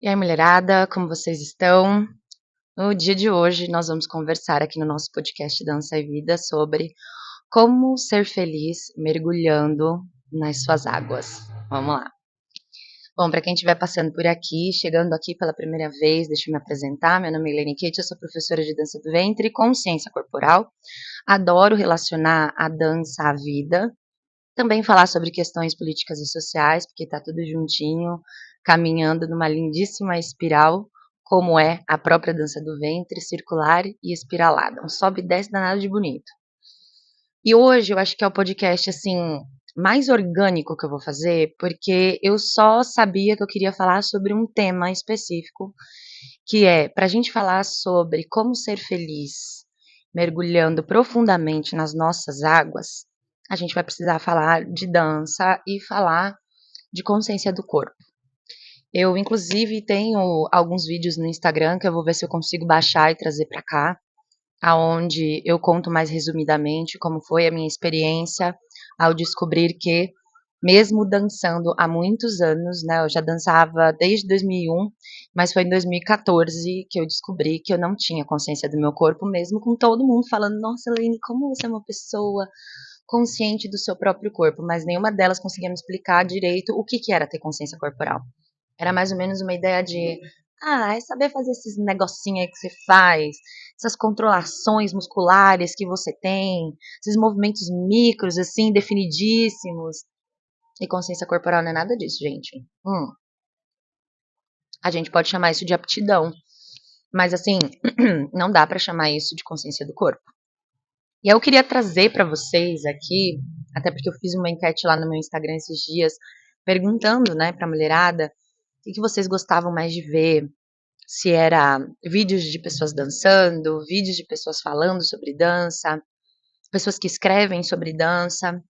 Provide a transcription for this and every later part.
E aí, mulherada, como vocês estão? No dia de hoje, nós vamos conversar aqui no nosso podcast Dança e Vida sobre como ser feliz mergulhando nas suas águas. Vamos lá. Bom, para quem estiver passando por aqui, chegando aqui pela primeira vez, deixa eu me apresentar. Meu nome é Elaine Kate, eu sou professora de dança do ventre e consciência corporal. Adoro relacionar a dança à vida. Também falar sobre questões políticas e sociais, porque está tudo juntinho, caminhando numa lindíssima espiral, como é a própria dança do ventre, circular e espiralada. Um sobe e desce danado de bonito. E hoje eu acho que é o podcast, assim, mais orgânico que eu vou fazer, porque eu só sabia que eu queria falar sobre um tema específico, que é para a gente falar sobre como ser feliz, mergulhando profundamente nas nossas águas, a gente vai precisar falar de dança e falar de consciência do corpo. Eu, inclusive, tenho alguns vídeos no Instagram que eu vou ver se eu consigo baixar e trazer para cá, aonde eu conto mais resumidamente como foi a minha experiência ao descobrir que, mesmo dançando há muitos anos, né, eu já dançava desde 2001, mas foi em 2014 que eu descobri que eu não tinha consciência do meu corpo, mesmo com todo mundo falando, nossa, Elaine, como você é uma pessoa consciente do seu próprio corpo, mas nenhuma delas conseguia me explicar direito o que era ter consciência corporal. Era mais ou menos uma ideia de, é saber fazer esses negocinhos aí que você faz, essas controlações musculares que você tem, esses movimentos micros, assim, definidíssimos. E consciência corporal não é nada disso, gente. A gente pode chamar isso de aptidão, mas assim, não dá pra chamar isso de consciência do corpo. E eu queria trazer pra vocês aqui, até porque eu fiz uma enquete lá no meu Instagram esses dias, perguntando, né, pra mulherada, o que vocês gostavam mais de ver, se era vídeos de pessoas dançando, vídeos de pessoas falando sobre dança, pessoas que escrevem sobre dança,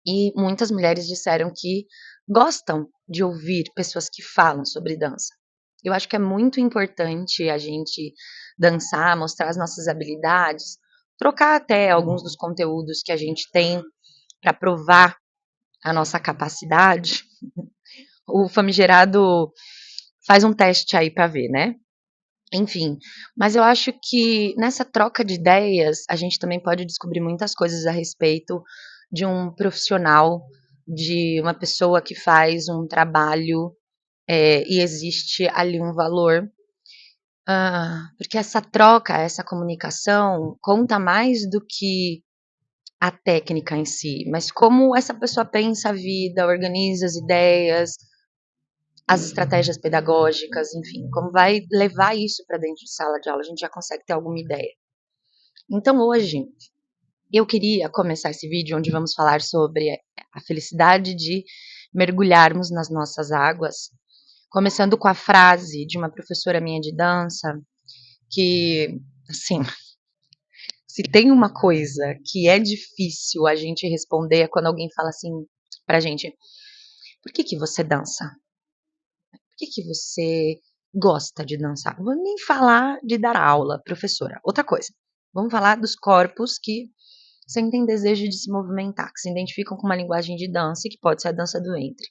e muitas mulheres disseram que gostam de ouvir pessoas que falam sobre dança. Eu acho que é muito importante a gente dançar, mostrar as nossas habilidades, trocar até alguns dos conteúdos que a gente tem para provar a nossa capacidade. O famigerado faz um teste aí para ver, né? Enfim, mas eu acho que nessa troca de ideias a gente também pode descobrir muitas coisas a respeito de um profissional, de uma pessoa que faz um trabalho e existe ali um valor. Porque essa troca, essa comunicação conta mais do que a técnica em si, mas como essa pessoa pensa a vida, organiza as ideias, as estratégias pedagógicas, enfim, como vai levar isso para dentro de sala de aula, a gente já consegue ter alguma ideia. Então hoje eu queria começar esse vídeo onde vamos falar sobre a felicidade de mergulharmos nas nossas águas, começando com a frase de uma professora minha de dança, que, assim, se tem uma coisa que é difícil a gente responder é quando alguém fala assim pra gente, por que você dança? Por que você gosta de dançar? Não vou nem falar de dar aula, professora. Outra coisa. Vamos falar dos corpos que sentem desejo de se movimentar, que se identificam com uma linguagem de dança e que pode ser a dança do ventre.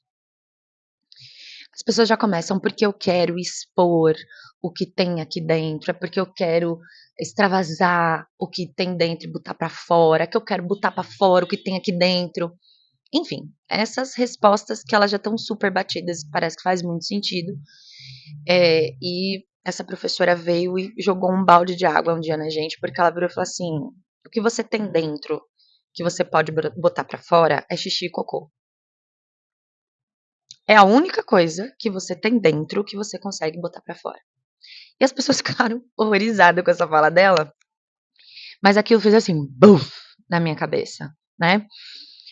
As pessoas já começam porque eu quero expor o que tem aqui dentro, é porque eu quero extravasar o que tem dentro e botar para fora, é que eu quero botar para fora o que tem aqui dentro. Enfim, essas respostas que elas já estão super batidas, parece que faz muito sentido. E essa professora veio e jogou um balde de água um dia na gente, porque ela virou e falou assim: o que você tem dentro que você pode botar para fora é xixi e cocô. É a única coisa que você tem dentro que você consegue botar para fora. E as pessoas ficaram horrorizadas com essa fala dela, mas aquilo fez assim, buf, na minha cabeça, né?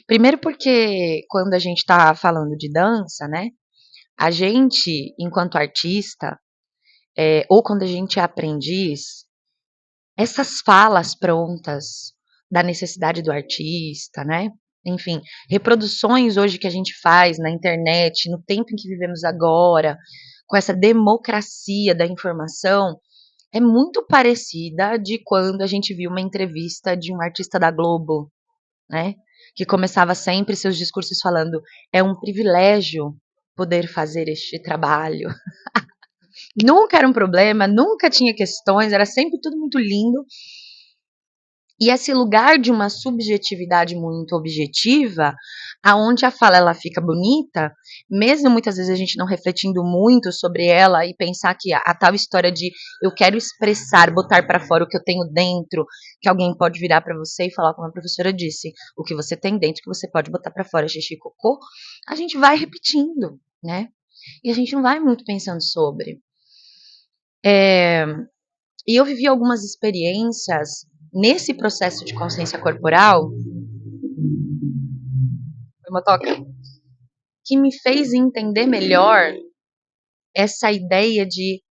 Primeiro porque quando a gente tá falando de dança, né, a gente, enquanto artista, ou quando a gente é aprendiz, essas falas prontas da necessidade do artista, né? Enfim, reproduções hoje que a gente faz na internet, no tempo em que vivemos agora, com essa democracia da informação, é muito parecida de quando a gente viu uma entrevista de um artista da Globo, né? Que começava sempre seus discursos falando: é um privilégio poder fazer este trabalho. Nunca era um problema, nunca tinha questões, era sempre tudo muito lindo. E esse lugar de uma subjetividade muito objetiva, aonde a fala ela fica bonita, mesmo muitas vezes a gente não refletindo muito sobre ela e pensar que a tal história de eu quero expressar, botar para fora o que eu tenho dentro, que alguém pode virar para você e falar como a professora disse, o que você tem dentro que você pode botar para fora, xixi e cocô, a gente vai repetindo, né? E a gente não vai muito pensando sobre. E eu vivi algumas experiências nesse processo de consciência corporal, foi uma toque, que me fez entender melhor essa ideia de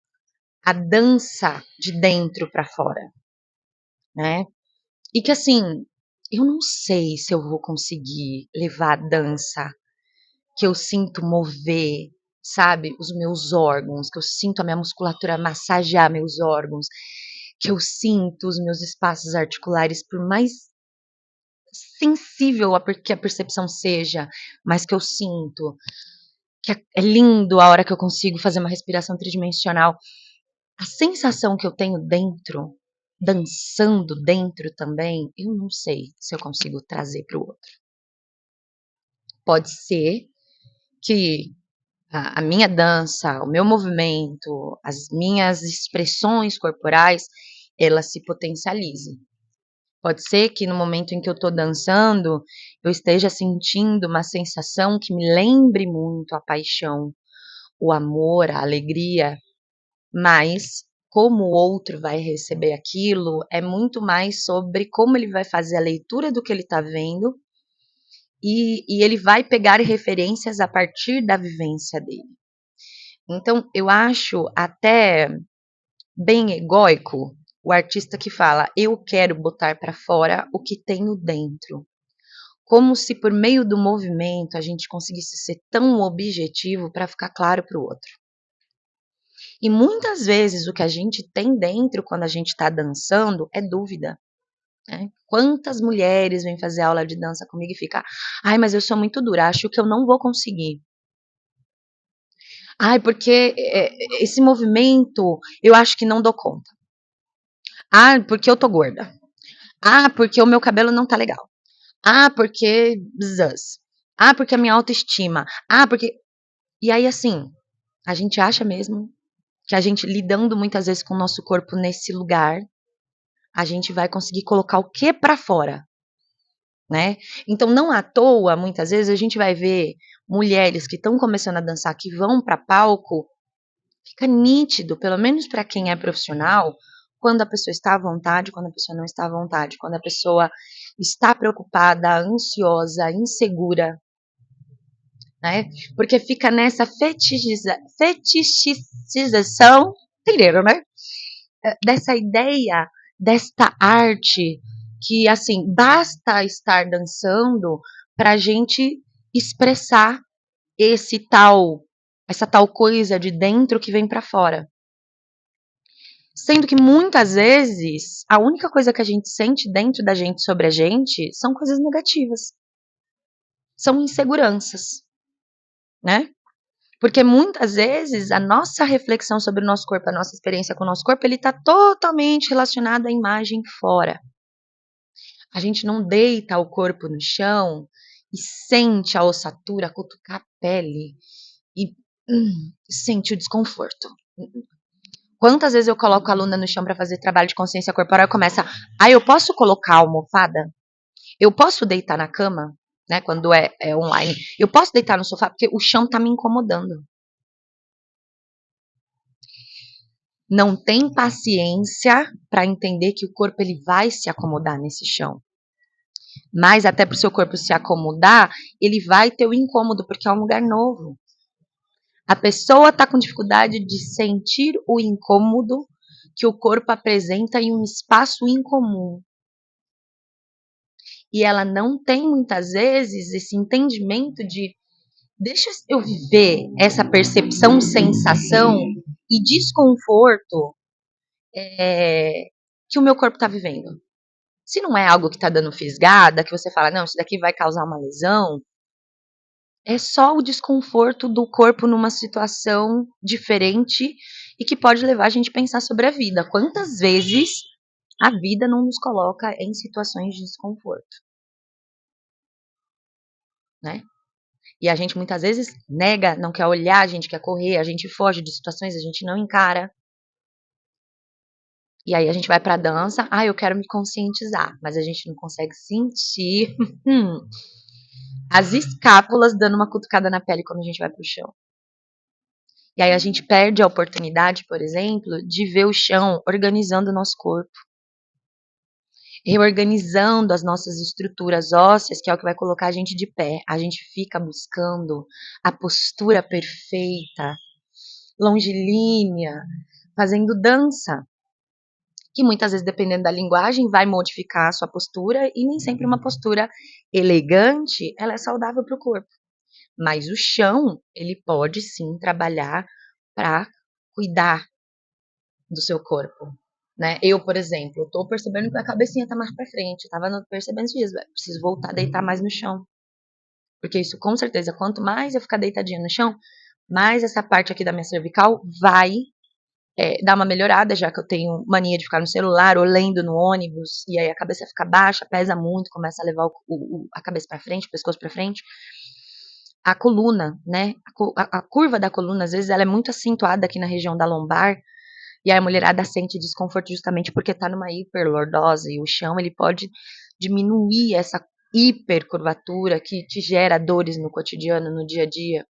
a dança de dentro para fora, né? E que assim, eu não sei se eu vou conseguir levar a dança que eu sinto mover, sabe, os meus órgãos, que eu sinto a minha musculatura massagear meus órgãos, que eu sinto os meus espaços articulares, por mais sensível que a percepção seja, mas que eu sinto que é lindo a hora que eu consigo fazer uma respiração tridimensional. A sensação que eu tenho dentro, dançando dentro também, eu não sei se eu consigo trazer para o outro. Pode ser que a minha dança, o meu movimento, as minhas expressões corporais, elas se potencializem. Pode ser que no momento em que eu estou dançando, eu esteja sentindo uma sensação que me lembre muito a paixão, o amor, a alegria, mas como o outro vai receber aquilo é muito mais sobre como ele vai fazer a leitura do que ele está vendo e ele vai pegar referências a partir da vivência dele. Então, eu acho até bem egóico o artista que fala: eu quero botar para fora o que tenho dentro. Como se por meio do movimento a gente conseguisse ser tão objetivo para ficar claro para o outro. E muitas vezes o que a gente tem dentro quando a gente está dançando é dúvida. Né? Quantas mulheres vêm fazer aula de dança comigo e ficam: ai, mas eu sou muito dura, acho que eu não vou conseguir. Ai, porque esse movimento eu acho que não dou conta. Ah, porque eu tô gorda. Ah, porque o meu cabelo não tá legal. Ah, porque bzz. Ah, porque a minha autoestima. Ah, porque. E aí, assim, a gente acha mesmo que a gente, lidando muitas vezes com o nosso corpo nesse lugar, a gente vai conseguir colocar o que pra fora, né? Então, não à toa, muitas vezes, a gente vai ver mulheres que estão começando a dançar, que vão pra palco, fica nítido, pelo menos para quem é profissional, quando a pessoa está à vontade, quando a pessoa não está à vontade, quando a pessoa está preocupada, ansiosa, insegura, né? Porque fica nessa fetichização, entenderam, né? Dessa ideia, desta arte, que assim, basta estar dançando para a gente expressar essa tal coisa de dentro que vem para fora. Sendo que muitas vezes a única coisa que a gente sente dentro da gente sobre a gente são coisas negativas. São inseguranças, né? Porque muitas vezes a nossa reflexão sobre o nosso corpo, a nossa experiência com o nosso corpo, ele está totalmente relacionado à imagem fora. A gente não deita o corpo no chão e sente a ossatura cutucar a pele e sente o desconforto. Quantas vezes eu coloco a aluna no chão para fazer trabalho de consciência corporal e começa: eu posso colocar a almofada? Eu posso deitar na cama? Né, quando é online. Eu posso deitar no sofá porque o chão tá me incomodando. Não tem paciência para entender que o corpo ele vai se acomodar nesse chão. Mas até para o seu corpo se acomodar, ele vai ter o incômodo porque é um lugar novo. A pessoa está com dificuldade de sentir o incômodo que o corpo apresenta em um espaço incomum. E ela não tem muitas vezes esse entendimento de deixa eu viver essa percepção, sensação e desconforto que o meu corpo está vivendo. Se não é algo que está dando fisgada, que você fala, não, isso daqui vai causar uma lesão, é só o desconforto do corpo numa situação diferente e que pode levar a gente a pensar sobre a vida. Quantas vezes a vida não nos coloca em situações de desconforto, né? E a gente muitas vezes nega, não quer olhar, a gente quer correr, a gente foge de situações, a gente não encara. E aí a gente vai pra dança, eu quero me conscientizar, mas a gente não consegue sentir as escápulas dando uma cutucada na pele quando a gente vai pro chão. E aí a gente perde a oportunidade, por exemplo, de ver o chão organizando o nosso corpo, reorganizando as nossas estruturas ósseas, que é o que vai colocar a gente de pé. A gente fica buscando a postura perfeita, longilínea, fazendo dança, que muitas vezes, dependendo da linguagem, vai modificar a sua postura e nem sempre uma postura elegante, ela é saudável para o corpo. Mas o chão, ele pode sim trabalhar para cuidar do seu corpo, né? Eu, por exemplo, tô percebendo que a cabecinha tá mais para frente, tava percebendo esses dias, preciso voltar a deitar mais no chão. Porque isso, com certeza, quanto mais eu ficar deitadinha no chão, mais essa parte aqui da minha cervical vai dar uma melhorada, já que eu tenho mania de ficar no celular ou lendo no ônibus, e aí a cabeça fica baixa, pesa muito, começa a levar a cabeça para frente, o pescoço para frente. A coluna, né? A curva da coluna, às vezes, ela é muito acentuada aqui na região da lombar, e aí a mulherada sente desconforto justamente porque tá numa hiperlordose, e o chão, ele pode diminuir essa hipercurvatura que te gera dores no cotidiano, no dia a dia.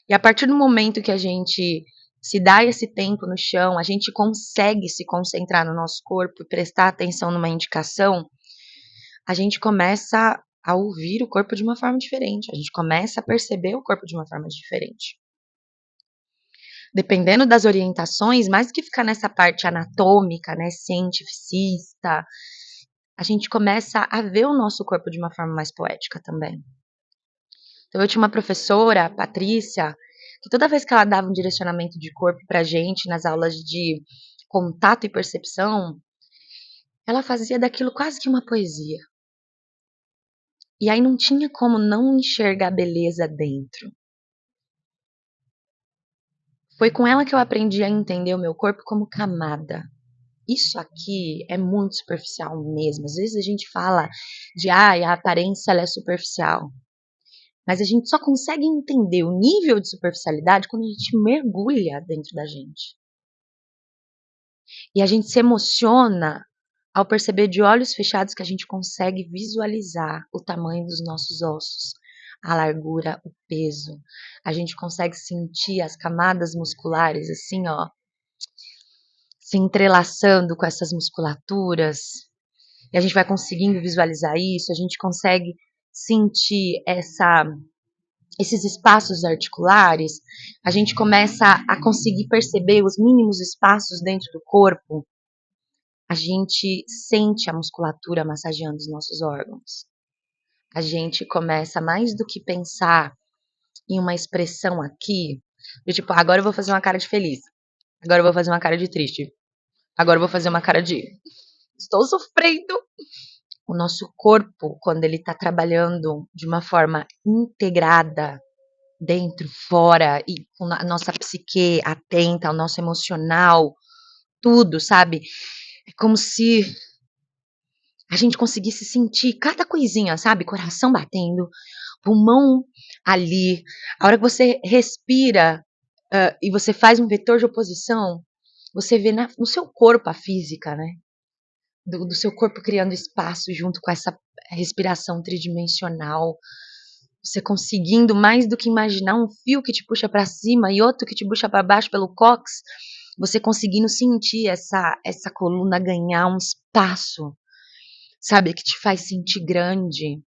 E a partir do momento que a gente se dá esse tempo no chão, a gente consegue se concentrar no nosso corpo e prestar atenção numa indicação, a gente começa a ouvir o corpo de uma forma diferente, a gente começa a perceber o corpo de uma forma diferente. Dependendo das orientações, mais do que ficar nessa parte anatômica, né, cientificista, a gente começa a ver o nosso corpo de uma forma mais poética também. Então, eu tinha uma professora, a Patrícia, que toda vez que ela dava um direcionamento de corpo pra gente nas aulas de contato e percepção, ela fazia daquilo quase que uma poesia. E aí não tinha como não enxergar beleza dentro. Foi com ela que eu aprendi a entender o meu corpo como camada. Isso aqui é muito superficial mesmo. Às vezes a gente fala de a aparência ela é superficial. Mas a gente só consegue entender o nível de superficialidade quando a gente mergulha dentro da gente. E a gente se emociona ao perceber de olhos fechados que a gente consegue visualizar o tamanho dos nossos ossos, a largura, o peso. A gente consegue sentir as camadas musculares assim, ó, se entrelaçando com essas musculaturas. E a gente vai conseguindo visualizar isso, a gente consegue sentir esses espaços articulares, a gente começa a conseguir perceber os mínimos espaços dentro do corpo, a gente sente a musculatura massageando os nossos órgãos. A gente começa, mais do que pensar em uma expressão aqui, de tipo, agora eu vou fazer uma cara de feliz, agora eu vou fazer uma cara de triste, agora eu vou fazer uma cara de estou sofrendo. O nosso corpo, quando ele está trabalhando de uma forma integrada, dentro, fora, e com a nossa psique atenta, o nosso emocional, tudo, sabe? É como se a gente conseguisse sentir cada coisinha, sabe? Coração batendo, pulmão ali. A hora que você respira e você faz um vetor de oposição, você vê no seu corpo a física, né? Do seu corpo criando espaço junto com essa respiração tridimensional. Você conseguindo mais do que imaginar um fio que te puxa para cima e outro que te puxa para baixo pelo cóccix, você conseguindo sentir essa coluna ganhar um espaço, sabe, que te faz sentir grande.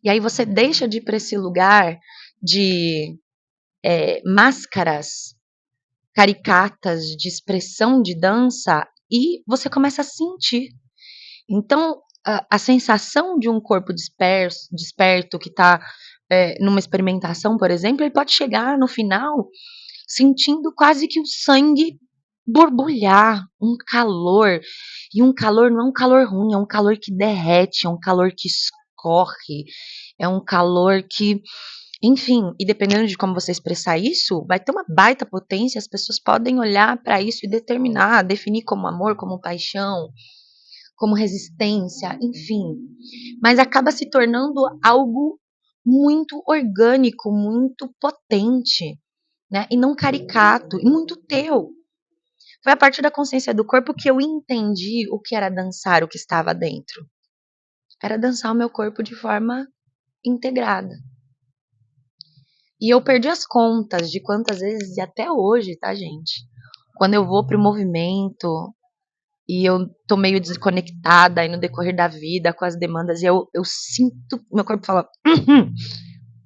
E aí você deixa de ir para esse lugar de máscaras caricatas de expressão de dança e você começa a sentir. Então, a sensação de um corpo desperto que está numa experimentação, por exemplo, ele pode chegar no final sentindo quase que o sangue borbulhar, um calor. E um calor não é um calor ruim, é um calor que derrete, é um calor que escorre, é um calor que Enfim, e dependendo de como você expressar isso, vai ter uma baita potência, as pessoas podem olhar para isso e determinar, definir como amor, como paixão, como resistência, enfim. Mas acaba se tornando algo muito orgânico, muito potente, né? E não caricato, e muito teu. Foi a partir da consciência do corpo que eu entendi o que era dançar, o que estava dentro. Era dançar o meu corpo de forma integrada. E eu perdi as contas de quantas vezes, e até hoje, tá, gente? Quando eu vou pro movimento e eu tô meio desconectada aí no decorrer da vida com as demandas, e eu sinto, meu corpo fala,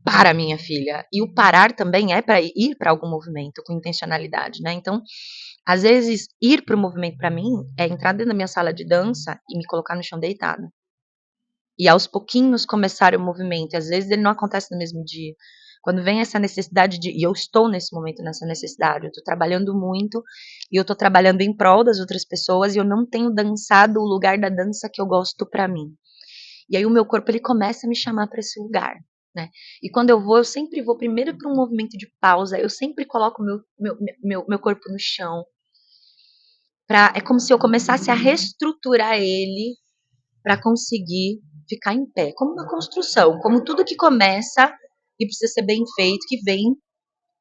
para, minha filha. E o parar também é para ir para algum movimento com intencionalidade, né? Então, às vezes, ir para o movimento para mim é entrar dentro da minha sala de dança e me colocar no chão deitada. E aos pouquinhos começar o movimento. E às vezes ele não acontece no mesmo dia. Quando vem essa necessidade de. E eu estou nesse momento nessa necessidade. Eu estou trabalhando muito. E eu estou trabalhando em prol das outras pessoas. E eu não tenho dançado o lugar da dança que eu gosto para mim. E aí o meu corpo ele começa a me chamar para esse lugar. Né? E quando eu vou, eu sempre vou primeiro para um movimento de pausa. Eu sempre coloco meu corpo no chão. É como se eu começasse a reestruturar ele para conseguir ficar em pé, como uma construção, como tudo que começa e precisa ser bem feito, que vem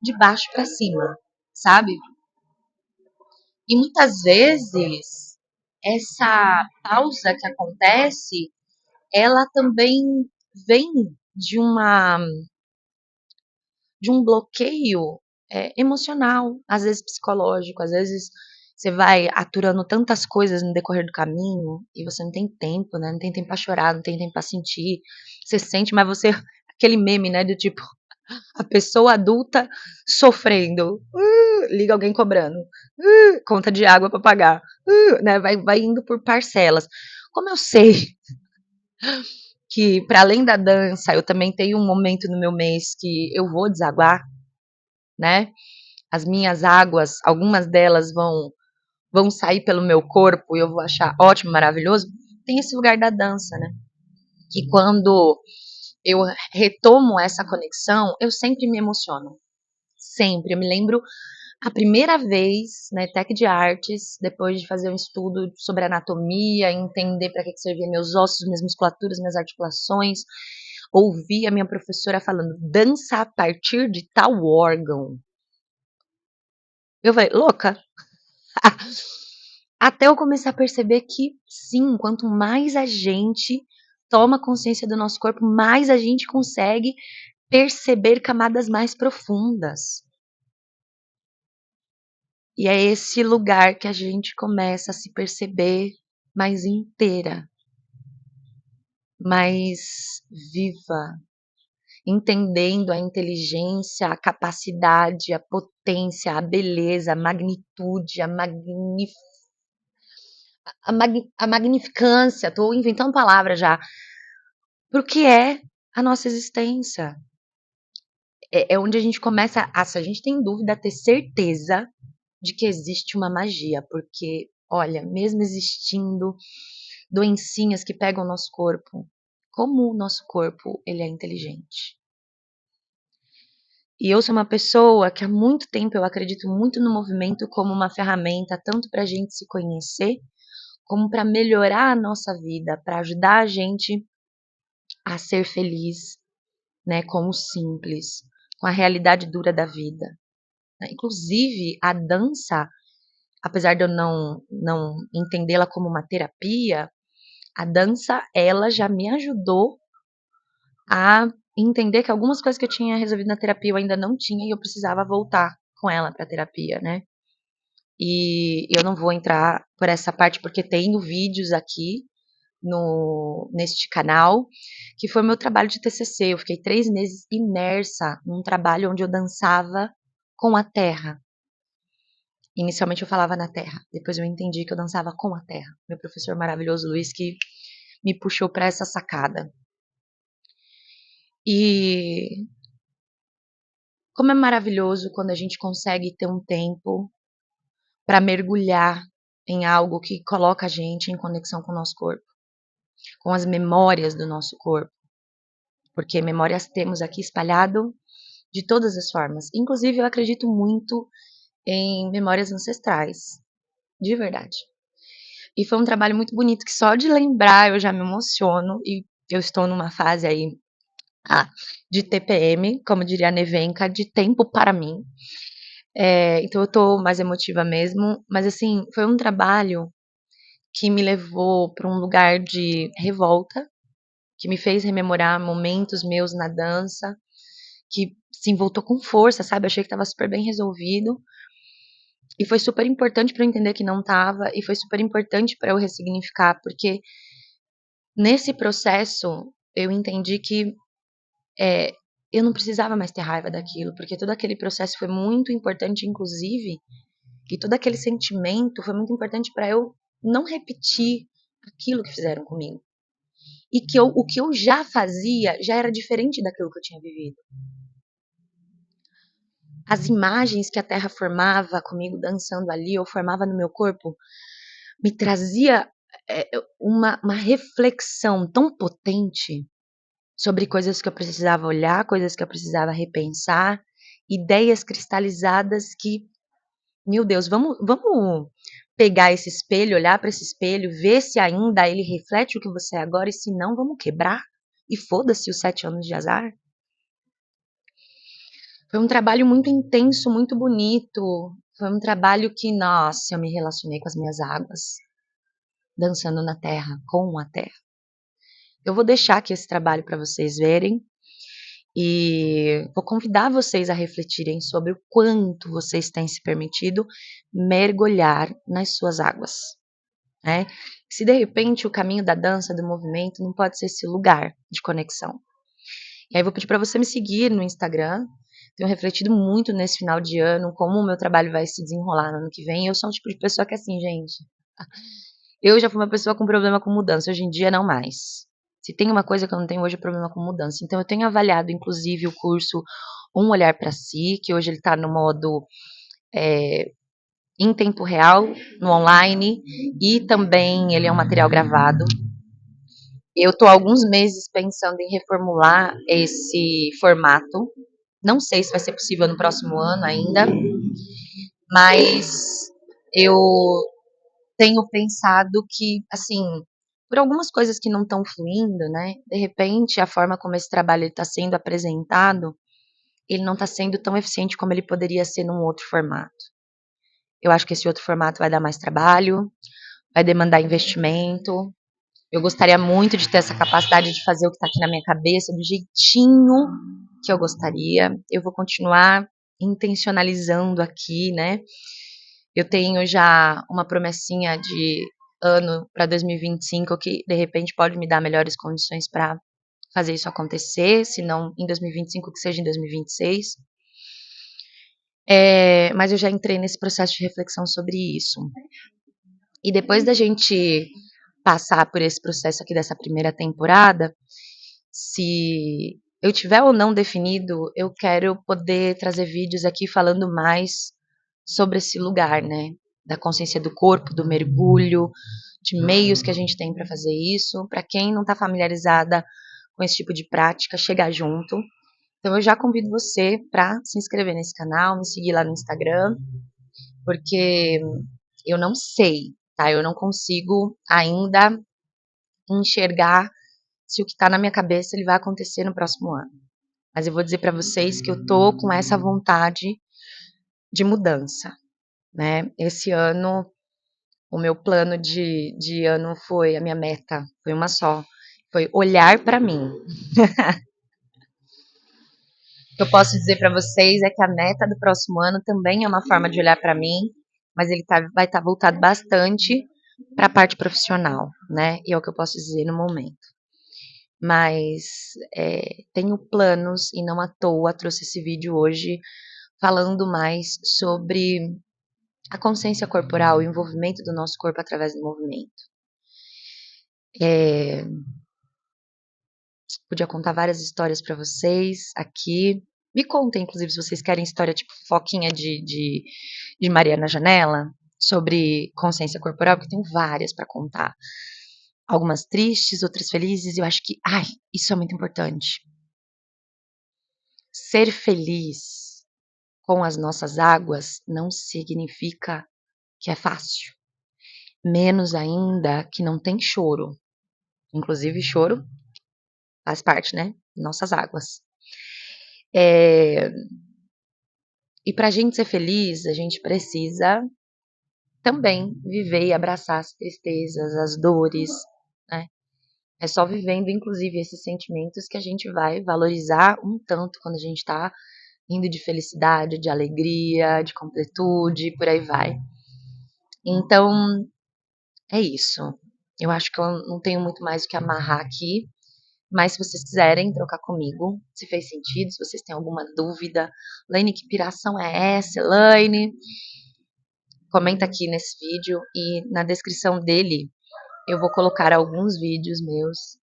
de baixo para cima, sabe? E muitas vezes essa pausa que acontece, ela também vem de uma de um bloqueio emocional, às vezes psicológico, às vezes você vai aturando tantas coisas no decorrer do caminho e você não tem tempo, né? Não tem tempo pra chorar, não tem tempo pra sentir. Você sente, mas você. Aquele meme, né? Do tipo, a pessoa adulta sofrendo. Liga alguém cobrando. Conta de água pra pagar. Né? Vai indo por parcelas. Como eu sei que, para além da dança, eu também tenho um momento no meu mês que eu vou desaguar, né? As minhas águas, algumas delas vão sair pelo meu corpo e eu vou achar ótimo, maravilhoso. Tem esse lugar da dança, né? Que quando eu retomo essa conexão, eu sempre me emociono. Sempre. Eu me lembro a primeira vez na ETEC de Artes, depois de fazer um estudo sobre anatomia, entender para que serviam meus ossos, minhas musculaturas, minhas articulações, ouvi a minha professora falando, dança a partir de tal órgão. Eu falei, louca. Até eu começar a perceber que, sim, quanto mais a gente toma consciência do nosso corpo, mais a gente consegue perceber camadas mais profundas. E é esse lugar que a gente começa a se perceber mais inteira, mais viva, entendendo a inteligência, a capacidade, a potência, a beleza, a magnitude, a magnificância, estou inventando palavras já, pro que é a nossa existência. É onde a gente começa, se a gente tem dúvida, a ter certeza de que existe uma magia, porque, olha, mesmo existindo doencinhas que pegam o nosso corpo, como o nosso corpo, ele é inteligente. E eu sou uma pessoa que há muito tempo eu acredito muito no movimento como uma ferramenta tanto para a gente se conhecer, como para melhorar a nossa vida, para ajudar a gente a ser feliz, né, com o simples, com a realidade dura da vida. Inclusive, a dança, apesar de eu não entendê-la como uma terapia, a dança, ela já me ajudou a entender que algumas coisas que eu tinha resolvido na terapia eu ainda não tinha e eu precisava voltar com ela para terapia, né? E eu não vou entrar por essa parte porque tenho vídeos aqui neste canal, que foi meu trabalho de TCC. Eu fiquei 3 meses imersa num trabalho onde eu dançava com a terra. Inicialmente eu falava na terra, depois eu entendi que eu dançava com a terra. Meu professor maravilhoso Luiz que me puxou para essa sacada. E como é maravilhoso quando a gente consegue ter um tempo para mergulhar em algo que coloca a gente em conexão com o nosso corpo, com as memórias do nosso corpo. Porque memórias temos aqui espalhado de todas as formas. Inclusive, eu acredito muito em memórias ancestrais, de verdade. E foi um trabalho muito bonito que só de lembrar eu já me emociono e eu estou numa fase aí de TPM, como diria a Nevenka, de tempo para mim. Então eu tô mais emotiva mesmo, mas assim, foi um trabalho que me levou para um lugar de revolta, que me fez rememorar momentos meus na dança, que se voltou com força, sabe? Eu achei que estava super bem resolvido. E foi super importante para eu entender que não estava, e foi super importante para eu ressignificar, porque nesse processo eu entendi que eu não precisava mais ter raiva daquilo, porque todo aquele processo foi muito importante, inclusive, e todo aquele sentimento foi muito importante para eu não repetir aquilo que fizeram comigo. E que o que eu já fazia já era diferente daquilo que eu tinha vivido. As imagens que a terra formava comigo dançando ali, ou formava no meu corpo, me trazia uma reflexão tão potente sobre coisas que eu precisava olhar, coisas que eu precisava repensar, ideias cristalizadas que, meu Deus, vamos pegar esse espelho, olhar para esse espelho, ver se ainda ele reflete o que você é agora, e se não, vamos quebrar. E foda-se os 7 anos de azar. Foi um trabalho muito intenso, muito bonito. Foi um trabalho que, nossa, eu me relacionei com as minhas águas, dançando na terra, com a terra. Eu vou deixar aqui esse trabalho para vocês verem e vou convidar vocês a refletirem sobre o quanto vocês têm se permitido mergulhar nas suas águas, né? Se de repente o caminho da dança, do movimento, não pode ser esse lugar de conexão. E aí vou pedir para você me seguir no Instagram. Tenho refletido muito nesse final de ano como o meu trabalho vai se desenrolar no ano que vem. Eu sou um tipo de pessoa que assim, gente, eu já fui uma pessoa com problema com mudança, hoje em dia não mais. Se tem uma coisa que eu não tenho hoje é problema com mudança. Então eu tenho avaliado, inclusive, o curso Um Olhar para Si, que hoje ele está no modo em tempo real, no online, e também ele é um material gravado. Eu estou há alguns meses pensando em reformular esse formato. Não sei se vai ser possível no próximo ano ainda, mas eu tenho pensado que, assim, por algumas coisas que não estão fluindo, né? De repente, a forma como esse trabalho está sendo apresentado, ele não está sendo tão eficiente como ele poderia ser num outro formato. Eu acho que esse outro formato vai dar mais trabalho, vai demandar investimento. Eu gostaria muito de ter essa capacidade de fazer o que está aqui na minha cabeça do jeitinho que eu gostaria. Eu vou continuar intencionalizando aqui, né? Eu tenho já uma promessinha de ano para 2025 que de repente pode me dar melhores condições para fazer isso acontecer, se não em 2025, que seja em 2026. Mas eu já entrei nesse processo de reflexão sobre isso. E depois da gente passar por esse processo aqui dessa primeira temporada, se eu tiver ou não definido, eu quero poder trazer vídeos aqui falando mais sobre esse lugar, né? Da consciência do corpo, do mergulho, de meios que a gente tem para fazer isso. Para quem não está familiarizada com esse tipo de prática, chegar junto. Então eu já convido você para se inscrever nesse canal, me seguir lá no Instagram, porque eu não sei, tá? Eu não consigo ainda enxergar se o que está na minha cabeça ele vai acontecer no próximo ano. Mas eu vou dizer para vocês que eu tô com essa vontade de mudança, né? Esse ano, o meu plano de ano foi, a minha meta foi uma só, foi olhar para mim. O que eu posso dizer para vocês é que a meta do próximo ano também é uma forma de olhar para mim, mas ele vai estar voltado bastante para a parte profissional, né? E é o que eu posso dizer no momento. Mas tenho planos e não à toa trouxe esse vídeo hoje falando mais sobre a consciência corporal, o envolvimento do nosso corpo através do movimento. Podia contar várias histórias para vocês aqui. Me contem, inclusive, se vocês querem história tipo foquinha de Mariana Janela sobre consciência corporal, porque tenho várias para contar. Algumas tristes, outras felizes, e eu acho que, isso é muito importante. ser feliz com as nossas águas não significa que é fácil, menos ainda que não tem choro. Inclusive, choro faz parte, né? Nossas águas. E para a gente ser feliz, a gente precisa também viver e abraçar as tristezas, as dores, né? É só vivendo, inclusive, esses sentimentos que a gente vai valorizar um tanto quando a gente tá indo de felicidade, de alegria, de completude, por aí vai. Então, é isso. Eu acho que eu não tenho muito mais o que amarrar aqui, mas se vocês quiserem trocar comigo, se fez sentido, se vocês têm alguma dúvida, Laine, que piração é essa, Laine? Comenta aqui nesse vídeo e na descrição dele eu vou colocar alguns vídeos meus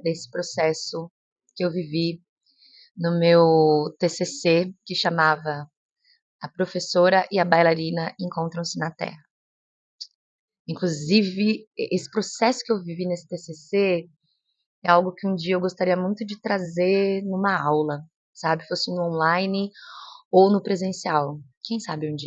desse processo que eu vivi no meu TCC, que chamava A Professora e a Bailarina Encontram-se na Terra. Inclusive, esse processo que eu vivi nesse TCC é algo que um dia eu gostaria muito de trazer numa aula, sabe? Fosse no online ou no presencial. Quem sabe um dia.